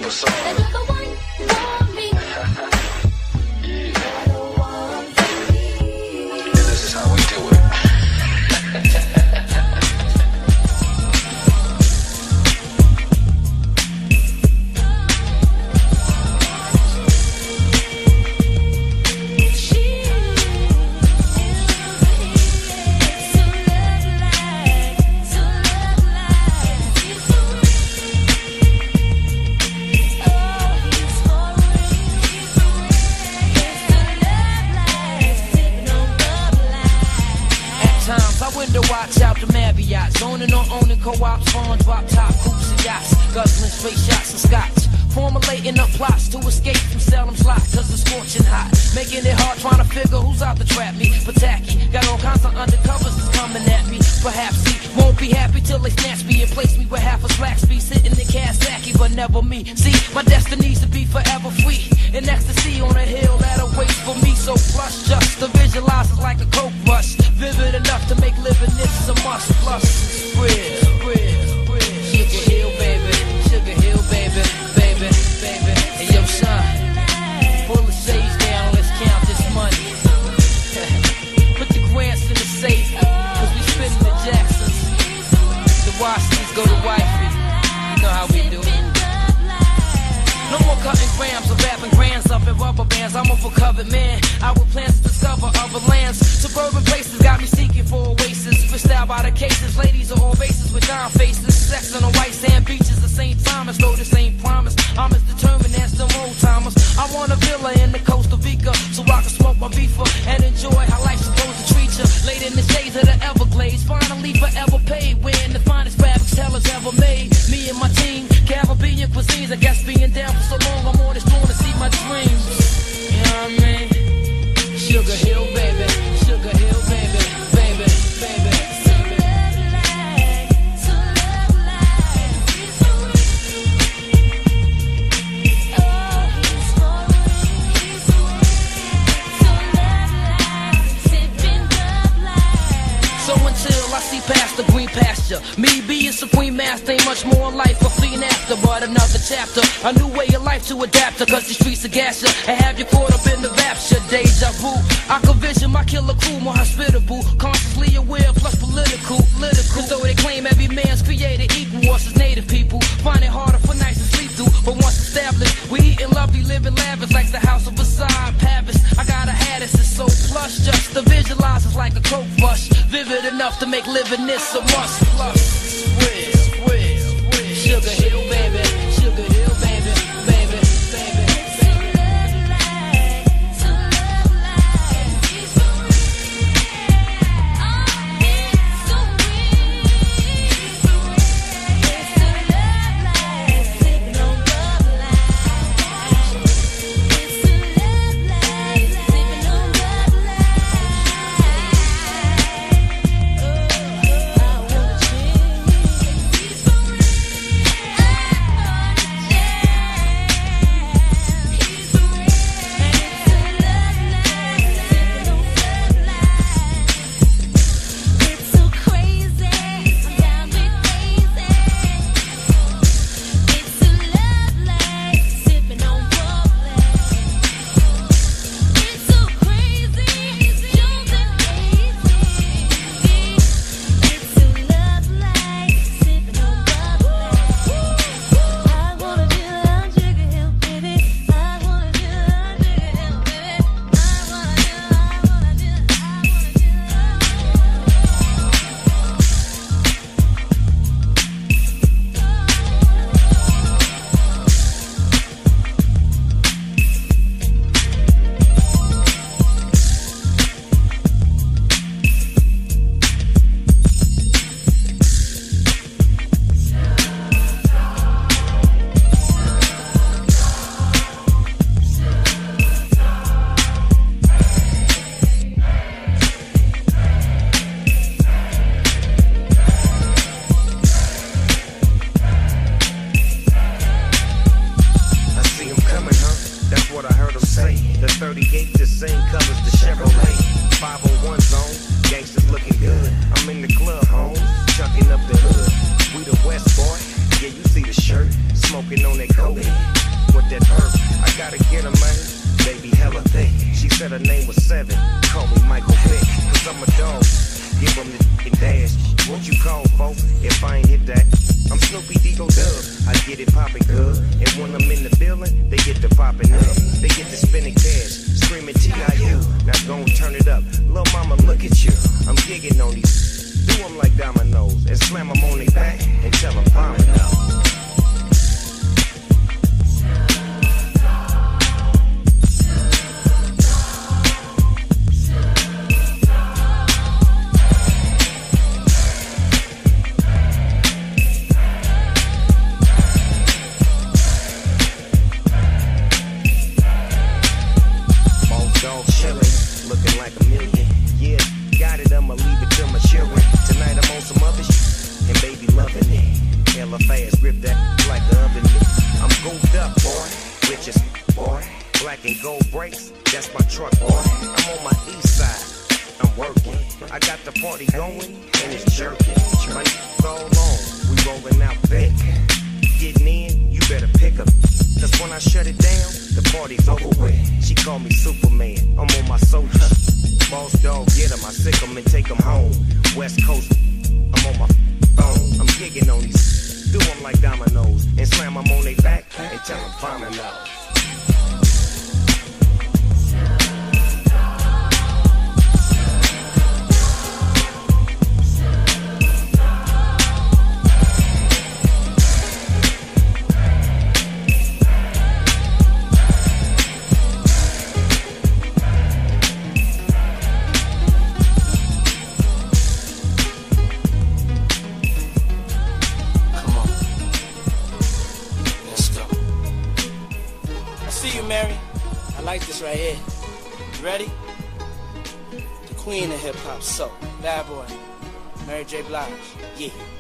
What's up? Another one for me. And this is how we do it. Window watch out the Marriott, zoning on owning co-ops, farm drop top coops and yachts, guzzling straight shots of scotch, formulating up plots to escape from Salem's lot, cause it's scorching hot, making it hard trying to figure who's out to trap me, but tacky, got all kinds of undercovers that's coming at me, perhaps he won't be happy till they snatch me and place me with half a slack speed, sitting in Kawasaki, but never me, see, my destiny's to be forever free, in ecstasy on a hill that awaits for me, so plush just to visualize is like a coke rush, vivid enough to make living this a must. Plus, spread. Sugar Hill, baby. Sugar Hill, baby. Baby. And yo, son, pull the shades down, let's count this money. Put the grants in the safe, cause we spitting the Jacksons. The Washingtons go to wifey. You know how we do. No more cutting grams or wrapping grands up in rubber bands. I'm a recovered man. I would plans to discover other lands. Suburban places got me seeking for oasis. Fished out by the cases. Ladies are all races with down faces. Sex on the white sand beaches of St. Thomas. Though this ain't promise. I'm as determined as the old timers. I want a villa in the Costa Rica so I can smoke my beefer and enjoy how life's supposed to treat you. Laid in the shades of the Everglades. Finally forever paid. Wearing the finest fabrics Hellas ever made. Me and my team. Caribbean cuisines. I guess being down for so long, I'm on this throne to see my dreams. You know what I mean? Sugar Hill, baby. Sugar Hill, baby. Baby. So until I see past the green pasture, me being supreme master ain't much more in life. A fiend after, but another chapter, a new way of life to adapt to. Cause the streets are gas you and have you caught up in the rapture. Deja vu, I can vision my killer crew more hospitable, consciously aware plus political. Cause though they claim every man's created equal, us as native people find it harder for nights to sleep through. But once established, we eating lovely, living lavish like the house of Versailles, Paris. I gotta have this, it's so plush, just to visualize it's like a coke rush, vivid enough to make living this a must. Plus, spread. Sugar Hill, baby. Sugar Hill, baby. Baby. Yeah, you see the shirt, smoking on that coke. With that herb, I gotta get her, man. Baby, hella thick. She said her name was Seven. Call me Michael Vick, cause I'm a dog. Give them the dash. What you call, folks, if I ain't hit that? I'm Snoopy Digo Dub. I get it poppin' good. And when I'm in the building, they get to poppin' up. They get to spending cash, screaming T.I.U. Now gon' turn it up. Lil' mama, look at you. I'm gigging on these. Do them like dominoes and slam them on their back and tell them vomit up.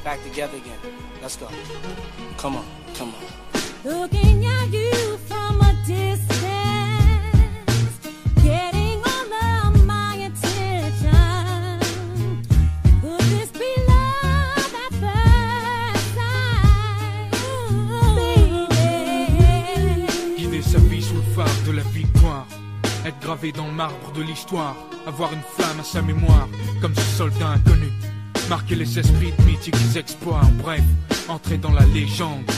Back together again. Let's go. Come on, come on. Looking at you from a distance, getting all of my attention. Could this be love at first sight? Baby. Guider sa vie sous le phare de la victoire, être gravé dans le marbre de l'histoire, avoir une flamme à sa mémoire, comme ce soldat inconnu. Marquer les esprits de mythiques exploits, en bref, entrer dans la légende.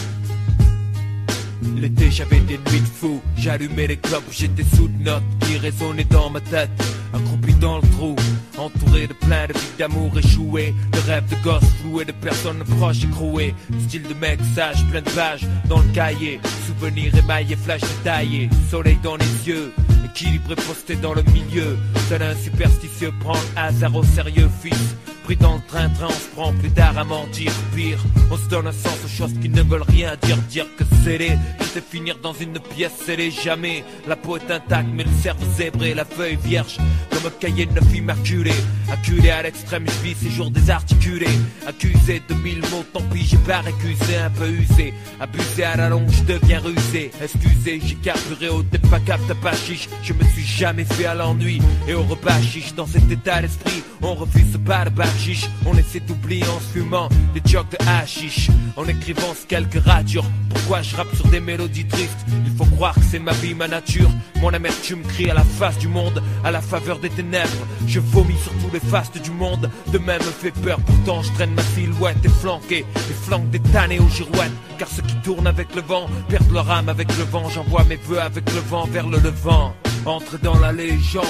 L'été j'avais des nuits de fou, j'allumais les clopes, j'étais sous de notes qui résonnaient dans ma tête. Accroupi dans le trou, entouré de plein de vies d'amour échouées, de rêves de gosses floués, de personnes proches écrouées. Style de mec sage, plein de pages dans le cahier, souvenirs émaillés, flash détaillés, soleil dans les yeux, équilibré posté dans le milieu. Seul un superstitieux prend le hasard au sérieux, fils. Pris dans le train-train, on se prend plus tard à mentir. Pire, on se donne un sens aux choses qui ne veulent rien dire. Dire que scellé, je finir dans une pièce scellée. Jamais, la peau est intacte mais le cerveau zébré, la feuille vierge comme un cahier de 9 immaculé. Acculé à l'extrême, je vis ces jours désarticulés. Accusé de 1000 mots, tant pis, j'ai pas récusé, un peu usé. Abusé à la longue, je deviens rusé. Excusez, j'ai carburé au dépacable de pas chiche. Je me suis jamais fait à l'ennui et au repas chiche. Dans cet état d'esprit, on refuse pas de bachiche. On essaie d'oublier en se fumant des jokes de hashish, en écrivant ce quelques ratures. Pourquoi je rappe sur des mélodies tristes? Il faut croire que c'est ma vie, ma nature. Mon amertume crie à la face du monde, à la faveur des ténèbres. Je vomis sur tous les fastes du monde. De même me fait peur, pourtant je traîne ma silhouette et flanqué. Les flanques des tannés aux girouettes. Car ceux qui tournent avec le vent perdent leur âme avec le vent. J'envoie mes vœux avec le vent vers le levant. Entrer dans la légende,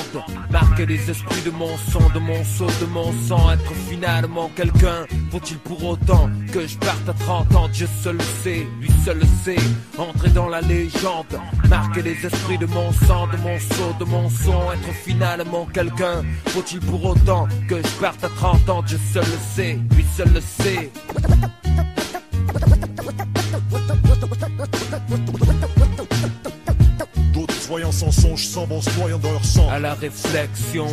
marquer les esprits de mon sang, de mon seau, de mon sang, être finalement quelqu'un. Faut-il pour autant que je parte à 30 ans? Dieu seul le sait, lui seul le sait. Entrer dans la légende, marquer les esprits de mon sang, de mon seau, de mon son, être finalement quelqu'un. Faut-il pour autant que je parte à 30 ans? Dieu seul le sait, lui seul le sait. Voyant sans songe, sans bon se noyant dans leur sang. À la réflexion,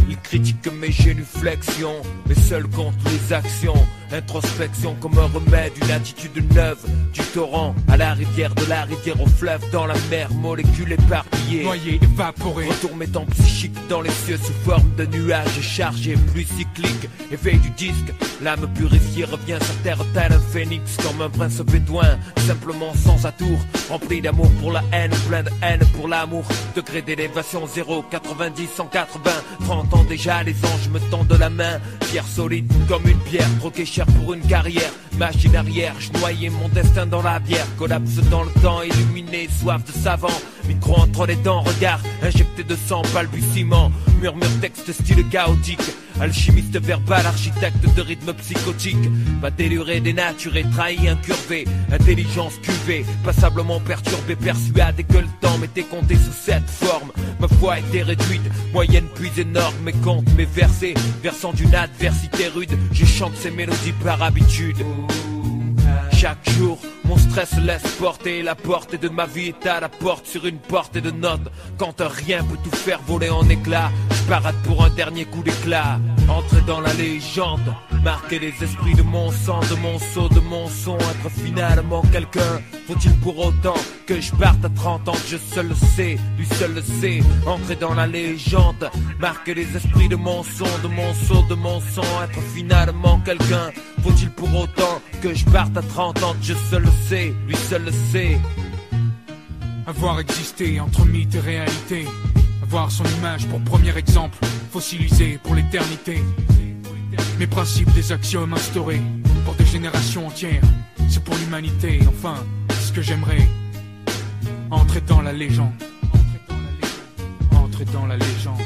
ils critiquent mes génuflexions, mais seuls contre les actions. Introspection comme un remède, une attitude neuve. Du torrent à la rivière, de la rivière au fleuve, dans la mer, molécules éparpillées, noyé, évaporé. retour mettant psychique dans les cieux sous forme de nuages chargés, plus cycliques. Éveil du disque, l'âme purifiée revient sur terre tel un phénix, comme un prince bédouin, simplement sans atour, rempli d'amour pour la haine, plein de haine pour l'amour. Degré d'élévation 0, 90, 180, 30 ans déjà, les anges me tendent la main. Pierre solide comme une pierre, troqué cher pour une carrière. Machine arrière, je noyais mon destin dans la bière. Collapse dans le temps, illuminé, soif de savant. Micro entre les dents, regard injecté de sang, balbutiement. Murmure texte style chaotique. Alchimiste verbal, architecte de rythme psychotique. Va délurer, dénaturé, trahi, incurvé. Intelligence cuvée, passablement perturbée, persuadé que le temps m'était compté sous cette forme. Ma foi était réduite, moyenne puis énorme. Mes contes, mes versets, versant d'une adversité rude. Je chante ces mélodies par habitude. Chaque jour, mon stress laisse porter. La portée de ma vie est à la porte sur une portée de notes. Quand un rien peut tout faire voler en éclats, je parade pour un dernier coup d'éclat. Entrer dans la légende, marquer les esprits de mon sang, de mon sceau, de mon son. Être finalement quelqu'un, faut-il pour autant que je parte à 30 ans? Je seul le sais, lui seul le sait. Entrer dans la légende, marquer les esprits de mon son, de mon sceau, de mon son. Être finalement quelqu'un, faut-il pour autant que je parte à 30 ans? Je seul le sais, lui seul le sait. Avoir existé entre mythe et réalité, avoir son image pour premier exemple, fossilisé pour l'éternité. Mes principes, des axiomes instaurés pour des générations entières, c'est pour l'humanité, enfin, c'est ce que j'aimerais. Entrer dans la légende, entrer dans la légende.